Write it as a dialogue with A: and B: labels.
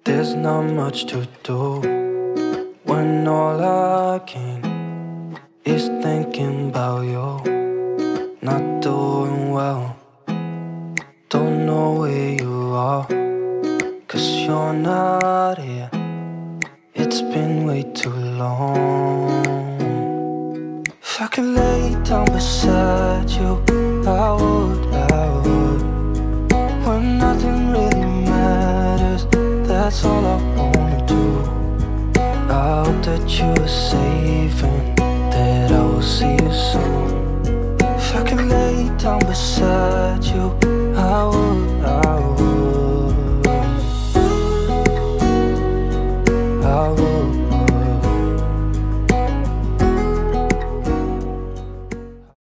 A: There's not much to do when all I can is thinking about you. Not doing well, don't know where you are, 'cause you're not here. It's been way too long. If I could lay down beside you, I would. When nothing really matters, that's all I wanna do. I hope that you are safe and that I will see you soon. If I could lay down beside you,